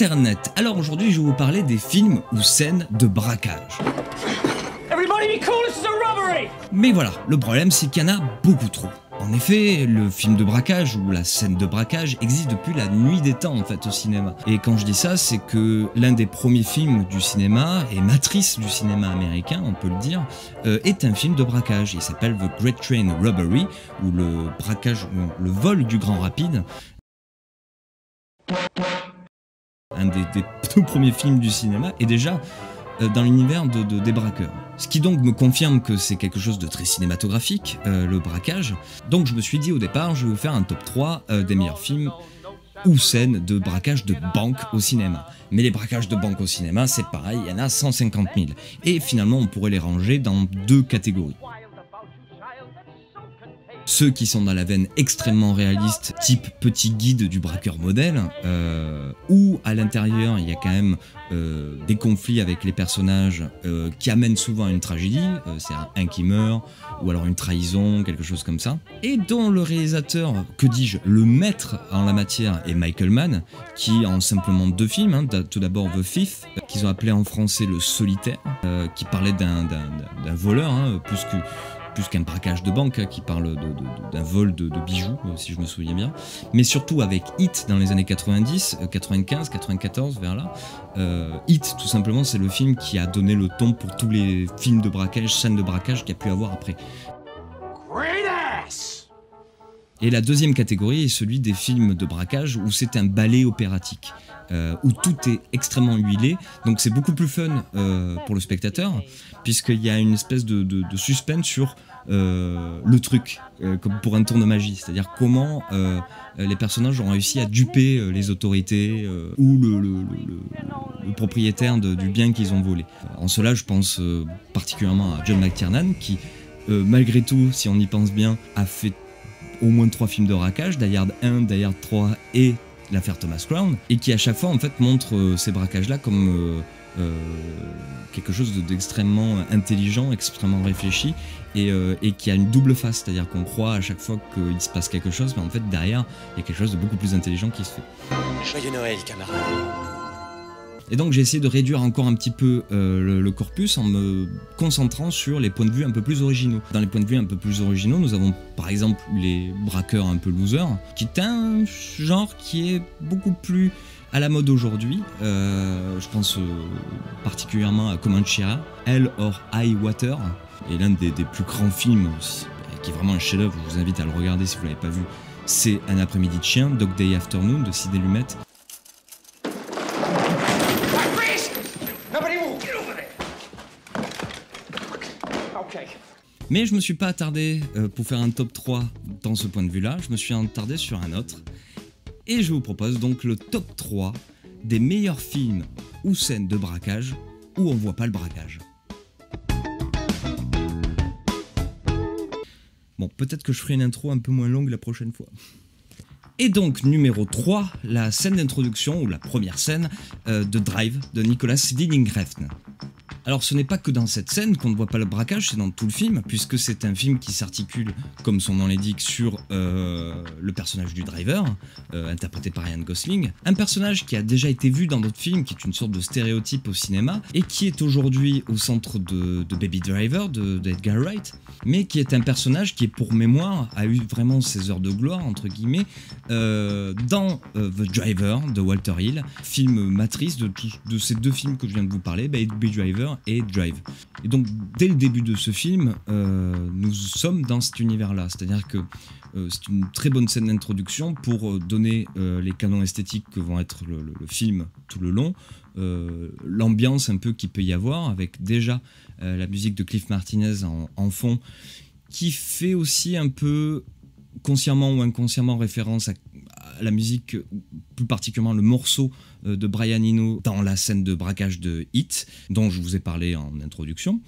Internet. Alors aujourd'hui, je vais vous parler des films ou scènes de braquage. Mais voilà, le problème c'est qu'il y en a beaucoup trop. En effet, le film de braquage ou la scène de braquage existe depuis la nuit des temps en fait au cinéma. Et quand je dis ça, c'est que l'un des premiers films du cinéma et matrice du cinéma américain, on peut le dire, est un film de braquage. Il s'appelle The Great Train Robbery, ou le braquage, le vol du Grand Rapide. Un des tout premiers films du cinéma, et déjà dans l'univers des braqueurs. Ce qui donc me confirme que c'est quelque chose de très cinématographique, le braquage. Donc je me suis dit au départ, je vais vous faire un top 3 des meilleurs films ou scènes de braquage de banque au cinéma. Mais les braquages de banque au cinéma, c'est pareil, il y en a 150 000. Et finalement, on pourrait les ranger dans deux catégories. Ceux qui sont dans la veine extrêmement réaliste, type petit guide du braqueur modèle, où à l'intérieur il y a quand même des conflits avec les personnages qui amènent souvent à une tragédie, c'est un qui meurt, ou alors une trahison, quelque chose comme ça, et dont le réalisateur, que dis-je, le maître en la matière est Michael Mann, qui en simplement 2 films, tout d'abord The Thief, qu'ils ont appelé en français Le Solitaire, qui parlait d'un voleur, plus qu'un braquage de banque, qui parle d'un vol de bijoux, si je me souviens bien, mais surtout avec Hit dans les années 90, 95, 94, vers là. Hit, tout simplement, c'est le film qui a donné le ton pour tous les films de braquage, scènes de braquage qu'il y a pu avoir après. Et la deuxième catégorie est celui des films de braquage où c'est un ballet opératique, où tout est extrêmement huilé, donc c'est beaucoup plus fun pour le spectateur, puisqu'il y a une espèce de suspense sur le truc, comme pour un tour de magie, c'est-à-dire comment les personnages ont réussi à duper les autorités ou le propriétaire du bien qu'ils ont volé. En cela, je pense particulièrement à John McTiernan, qui, malgré tout, si on y pense bien, a fait au moins 3 films de braquage, Die Hard 1, Die Hard 3 et l'affaire Thomas Crown, et qui à chaque fois en fait montre ces braquages-là comme quelque chose d'extrêmement intelligent, extrêmement réfléchi, et qui a une double face, c'est-à-dire qu'on croit à chaque fois qu'il se passe quelque chose, mais en fait derrière il y a quelque chose de beaucoup plus intelligent qui se fait. Joyeux Noël, camarade. Et donc j'ai essayé de réduire encore un petit peu le corpus en me concentrant sur les points de vue un peu plus originaux. Dans les points de vue un peu plus originaux, nous avons par exemple les braqueurs un peu losers, qui est un genre qui est beaucoup plus à la mode aujourd'hui. Je pense particulièrement à Comanchera, Hell or High Water, et l'un des plus grands films, qui est vraiment un chef-d'œuvre, je vous invite à le regarder si vous ne l'avez pas vu, c'est Un après-midi de chien, Dog Day Afternoon de Sidney Lumet. Mais je me suis pas attardé pour faire un top 3 dans ce point de vue là, je me suis attardé sur un autre, et je vous propose donc le top 3 des meilleurs films ou scènes de braquage où on voit pas le braquage. Bon, peut-être que je ferai une intro un peu moins longue la prochaine fois. Et donc, numéro 3, la scène d'introduction, ou la première scène de Drive de Nicolas Winding Refn. Alors ce n'est pas que dans cette scène qu'on ne voit pas le braquage, c'est dans tout le film, puisque c'est un film qui s'articule, comme son nom l'indique, sur le personnage du driver, interprété par Ryan Gosling, un personnage qui a déjà été vu dans d'autres films, qui est une sorte de stéréotype au cinéma, et qui est aujourd'hui au centre de Baby Driver, d'Edgar Wright, mais qui est un personnage qui, pour mémoire, a eu vraiment ses heures de gloire, entre guillemets, dans The Driver de Walter Hill, film matrice de ces 2 films que je viens de vous parler, Baby Driver et Drive. Et donc dès le début de ce film, nous sommes dans cet univers-là, c'est-à-dire que c'est une très bonne scène d'introduction pour donner les canons esthétiques que vont être le film tout le long, l'ambiance un peu qu'il peut y avoir, avec déjà la musique de Cliff Martinez en fond, qui fait aussi un peu consciemment ou inconsciemment référence à la musique, plus particulièrement le morceau de Brian Eno dans la scène de braquage de Hit, dont je vous ai parlé en introduction.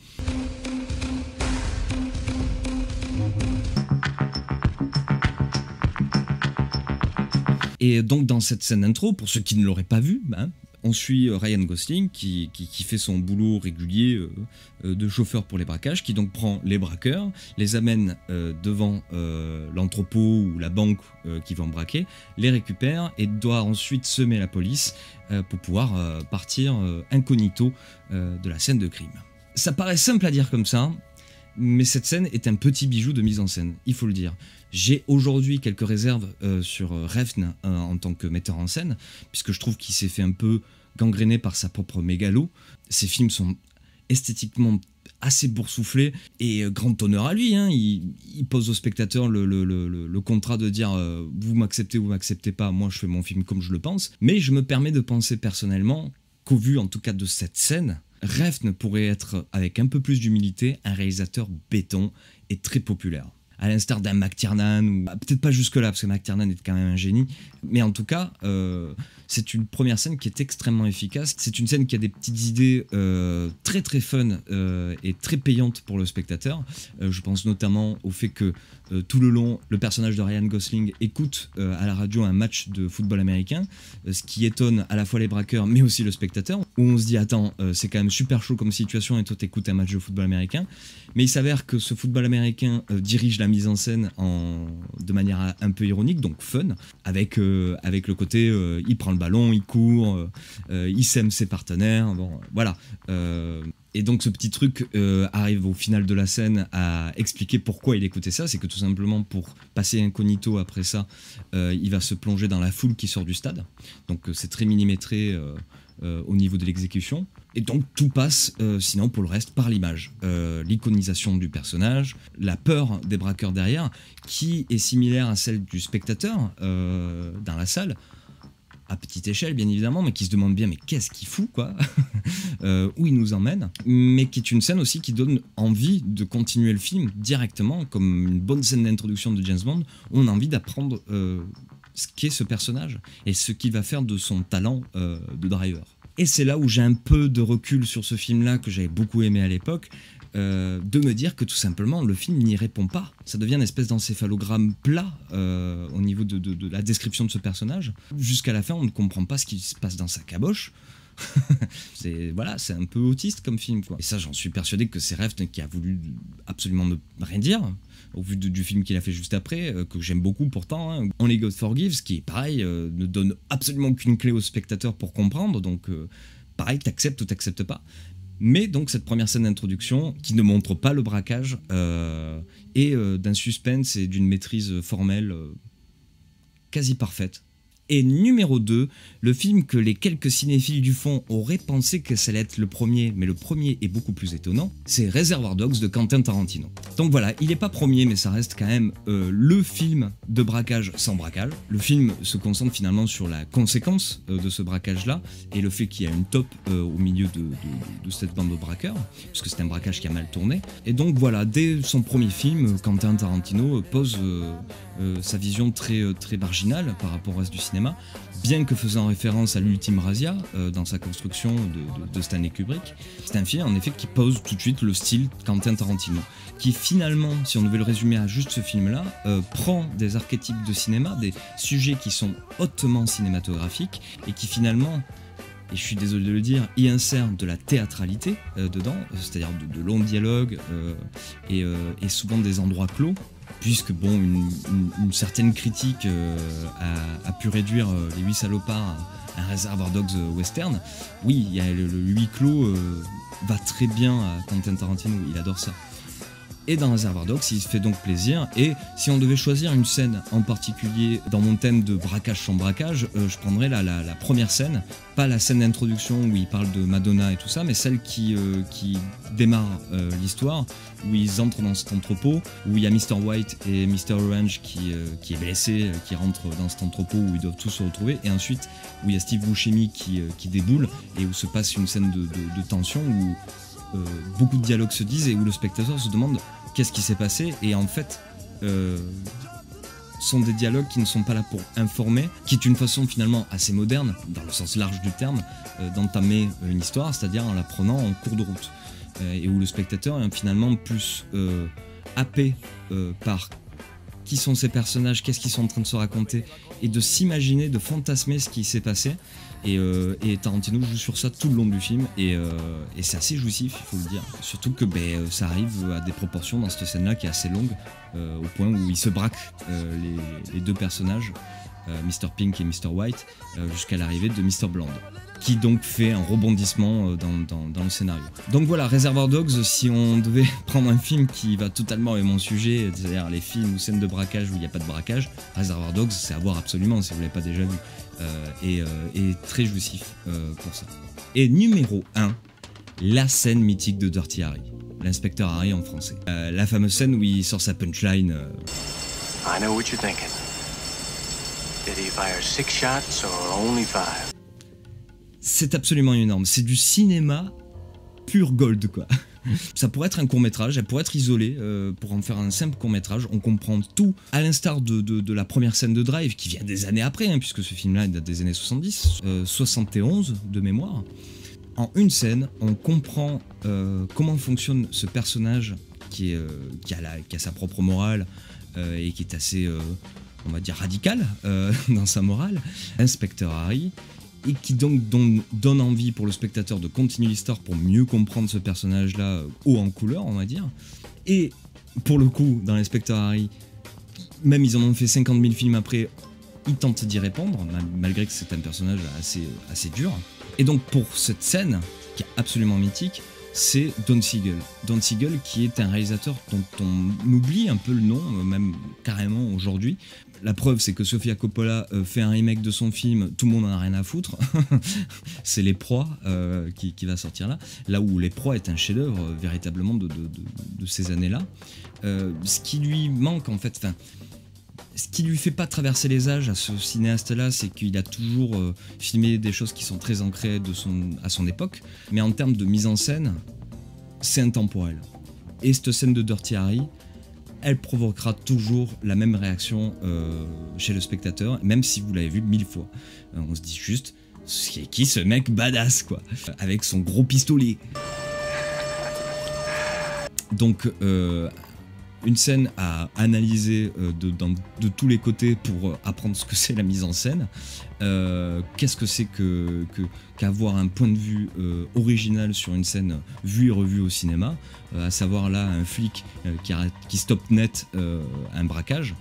Et donc dans cette scène d'intro, pour ceux qui ne l'auraient pas vu, On suit Ryan Gosling qui fait son boulot régulier de chauffeur pour les braquages, qui donc prend les braqueurs, les amène devant l'entrepôt ou la banque qu'ils vont braquer, les récupère et doit ensuite semer la police pour pouvoir partir incognito de la scène de crime. Ça paraît simple à dire comme ça, mais cette scène est un petit bijou de mise en scène, il faut le dire. J'ai aujourd'hui quelques réserves sur Refn en tant que metteur en scène, puisque je trouve qu'il s'est fait un peu gangréner par sa propre mégalo. Ses films sont esthétiquement assez boursouflés et grand honneur à lui, hein. Il pose au spectateur le contrat de dire vous m'acceptez pas, moi je fais mon film comme je le pense. Mais je me permets de penser personnellement qu'au vu en tout cas de cette scène, Refn pourrait être, avec un peu plus d'humilité, un réalisateur béton et très populaire. À l'instar d'un McTiernan, ou peut-être pas jusque-là, parce que McTiernan est quand même un génie, mais en tout cas, c'est une première scène qui est extrêmement efficace. C'est une scène qui a des petites idées très très fun et très payantes pour le spectateur. Je pense notamment au fait que tout le long, le personnage de Ryan Gosling écoute à la radio un match de football américain, ce qui étonne à la fois les braqueurs, mais aussi le spectateur, où on se dit, attends, c'est quand même super chaud comme situation, et toi t'écoutes un match de football américain. Mais il s'avère que ce football américain dirige la mise en scène de manière un peu ironique, donc fun, avec le côté il prend le ballon, il court, il sème ses partenaires, bon, voilà. Et donc ce petit truc arrive au final de la scène à expliquer pourquoi il écoutait ça. C'est que tout simplement pour passer incognito après ça, il va se plonger dans la foule qui sort du stade. Donc c'est très millimétré au niveau de l'exécution. Et donc tout passe, sinon pour le reste, par l'image. L'iconisation du personnage, la peur des braqueurs derrière, qui est similaire à celle du spectateur dans la salle, à petite échelle bien évidemment, mais qui se demande bien mais qu'est-ce qu'il fout quoi, où il nous emmène, mais qui est une scène aussi qui donne envie de continuer le film directement, comme une bonne scène d'introduction de James Bond, où on a envie d'apprendre ce qu'est ce personnage et ce qu'il va faire de son talent de driver. Et c'est là où j'ai un peu de recul sur ce film-là, que j'avais beaucoup aimé à l'époque, de me dire que tout simplement le film n'y répond pas. Ça devient une espèce d'encéphalogramme plat au niveau de la description de ce personnage. Jusqu'à la fin, on ne comprend pas ce qui se passe dans sa caboche. C'est un peu autiste comme film, quoi. Et ça, j'en suis persuadé que c'est Refn qui a voulu absolument ne rien dire, au vu du film qu'il a fait juste après, que j'aime beaucoup pourtant, hein. Only God Forgives, qui pareil ne donne absolument aucune clé au spectateur pour comprendre, donc pareil, t'acceptes ou t'acceptes pas. Mais donc cette première scène d'introduction qui ne montre pas le braquage et d'un suspense et d'une maîtrise formelle quasi parfaite. Et numéro 2, le film que les quelques cinéphiles du fond auraient pensé que ça allait être le premier, mais le premier est beaucoup plus étonnant, c'est Reservoir Dogs de Quentin Tarantino. Donc voilà, il n'est pas premier, mais ça reste quand même le film de braquage sans braquage. Le film se concentre finalement sur la conséquence de ce braquage-là, et le fait qu'il y a une taupe au milieu de cette bande de braqueurs, puisque c'est un braquage qui a mal tourné. Et donc voilà, dès son premier film, Quentin Tarantino pose sa vision très marginale par rapport au reste du cinéma, bien que faisant référence à l'ultime Razzia dans sa construction de Stanley Kubrick. C'est un film en effet qui pose tout de suite le style Quentin Tarantino, qui finalement, si on devait le résumer à juste ce film-là, prend des archétypes de cinéma, des sujets qui sont hautement cinématographiques et qui finalement, et je suis désolé de le dire, y insère de la théâtralité dedans, c'est-à-dire de longs dialogues et souvent des endroits clos, puisque bon, une certaine critique a pu réduire Les 8 salopards à un Reservoir Dogs western. Oui, il y a le huis clos va très bien à Quentin Tarantino, il adore ça. Et dans Reservoir Dogs, il se fait donc plaisir. Et si on devait choisir une scène en particulier dans mon thème de braquage sans braquage, je prendrais la première scène, pas la scène d'introduction où il parle de Madonna et tout ça, mais celle qui démarre l'histoire, où ils entrent dans cet entrepôt, où il y a Mr. White et Mr. Orange qui est blessé, qui rentrent dans cet entrepôt où ils doivent tous se retrouver, et ensuite où il y a Steve Buscemi qui déboule, et où se passe une scène de tension où beaucoup de dialogues se disent et où le spectateur se demande qu'est-ce qui s'est passé, et en fait sont des dialogues qui ne sont pas là pour informer, qui est une façon finalement assez moderne, dans le sens large du terme, d'entamer une histoire, c'est-à-dire en la prenant en cours de route, et où le spectateur est finalement plus happé par qui sont ces personnages, qu'est-ce qu'ils sont en train de se raconter, et de s'imaginer, de fantasmer ce qui s'est passé, Et Tarantino joue sur ça tout le long du film, et c'est assez jouissif, il faut le dire. Surtout que ça arrive à des proportions dans cette scène-là qui est assez longue, au point où il se braque les deux personnages, Mr. Pink et Mr. White, jusqu'à l'arrivée de Mr. Blonde, qui donc fait un rebondissement dans le scénario. Donc voilà, Reservoir Dogs, si on devait prendre un film qui va totalement avec mon sujet, c'est-à-dire les films ou scènes de braquage où il n'y a pas de braquage, Reservoir Dogs, c'est à voir absolument si vous ne l'avez pas déjà vu. Et très jouissif pour ça. Et numéro 1, la scène mythique de Dirty Harry, l'inspecteur Harry en français. La fameuse scène où il sort sa punchline. I know what you're thinking. Did he fire 6 shots or only 5? C'est absolument énorme, c'est du cinéma pur gold quoi. Ça pourrait être un court-métrage, elle pourrait être isolée pour en faire un simple court-métrage. On comprend tout, à l'instar de la première scène de Drive, qui vient des années après, hein, puisque ce film-là date des années 70, 71 de mémoire. En une scène, on comprend comment fonctionne ce personnage qui a sa propre morale et qui est assez, on va dire, radical dans sa morale, Inspecteur Harry, et qui donc donne envie pour le spectateur de continuer l'histoire pour mieux comprendre ce personnage-là haut en couleur, on va dire. Et pour le coup, dans l'Inspecteur Harry, même ils en ont fait 50 000 films après, ils tentent d'y répondre, malgré que c'est un personnage assez dur. Et donc pour cette scène, qui est absolument mythique, c'est Don Siegel. Don Siegel qui est un réalisateur dont on oublie un peu le nom, même carrément aujourd'hui. La preuve, c'est que Sofia Coppola fait un remake de son film, tout le monde en a rien à foutre. C'est Les Proies qui va sortir là où Les Proies est un chef-d'œuvre véritablement de ces années-là. Ce qui lui manque en fait, ce qui lui fait pas traverser les âges à ce cinéaste-là, c'est qu'il a toujours filmé des choses qui sont très ancrées à son époque, mais en termes de mise en scène, c'est intemporel. Et cette scène de Dirty Harry, elle provoquera toujours la même réaction chez le spectateur, même si vous l'avez vu 1000 fois. On se dit juste, c'est qui ce mec badass quoi, avec son gros pistolet. Donc une scène à analyser de tous les côtés pour apprendre ce que c'est la mise en scène. Qu'est-ce que c'est qu'avoir un point de vue original sur une scène vue et revue au cinéma, à savoir là un flic qui stoppe net un braquage.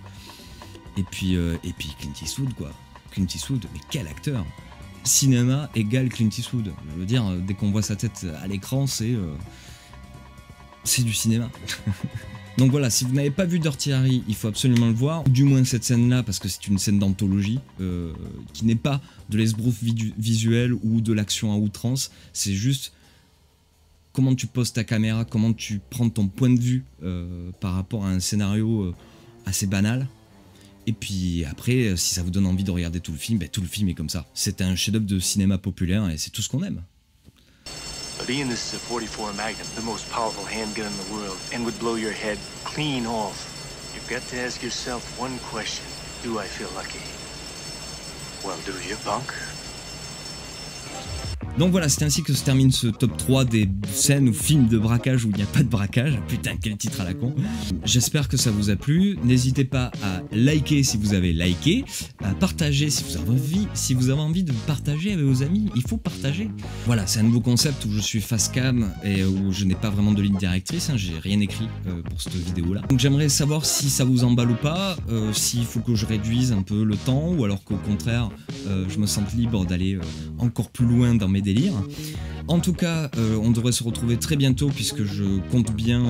Et puis Clint Eastwood quoi. Clint Eastwood, mais quel acteur! Cinéma égale Clint Eastwood. Je veux dire, dès qu'on voit sa tête à l'écran, c'est du cinéma. Donc voilà, si vous n'avez pas vu Dirty Harry, il faut absolument le voir, ou du moins cette scène-là, parce que c'est une scène d'anthologie, qui n'est pas de l'esbrouf visuel ou de l'action à outrance, c'est juste comment tu poses ta caméra, comment tu prends ton point de vue par rapport à un scénario assez banal. Et puis après, si ça vous donne envie de regarder tout le film, tout le film est comme ça. C'est un chef-d'œuvre de cinéma populaire et c'est tout ce qu'on aime. But Ian, this is a 44 Magnum, the most powerful handgun in the world, and would blow your head clean off. You've got to ask yourself one question. Do I feel lucky? Well, do you, punk? Donc voilà, c'est ainsi que se termine ce top 3 des scènes ou films de braquage où il n'y a pas de braquage. Putain, quel titre à la con. J'espère que ça vous a plu. N'hésitez pas à liker si vous avez liké, à partager si vous avez envie de partager avec vos amis. Il faut partager. Voilà, c'est un nouveau concept où je suis face cam et où je n'ai pas vraiment de ligne directrice. J'ai rien écrit pour cette vidéo-là. Donc j'aimerais savoir si ça vous emballe ou pas, s'il faut que je réduise un peu le temps ou alors qu'au contraire, je me sente libre d'aller encore plus loin dans mes délires. En tout cas, on devrait se retrouver très bientôt puisque je compte bien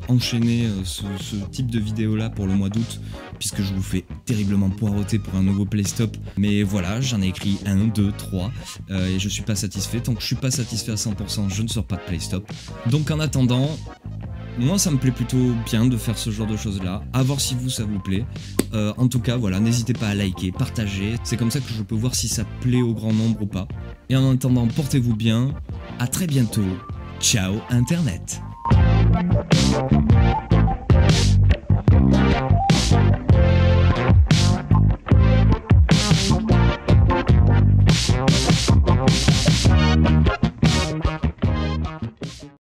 enchaîner ce type de vidéo là pour le mois d'août, puisque je vous fais terriblement poireauter pour un nouveau Playstop. Mais voilà, j'en ai écrit 1, 2, 3 et je suis pas satisfait. Tant que je suis pas satisfait à 100%, je ne sors pas de Playstop. Donc en attendant, moi ça me plaît plutôt bien de faire ce genre de choses là, à voir si vous ça vous plaît. En tout cas voilà, n'hésitez pas à liker, partager, c'est comme ça que je peux voir si ça plaît au grand nombre ou pas. Et en attendant, portez-vous bien, à très bientôt, ciao Internet.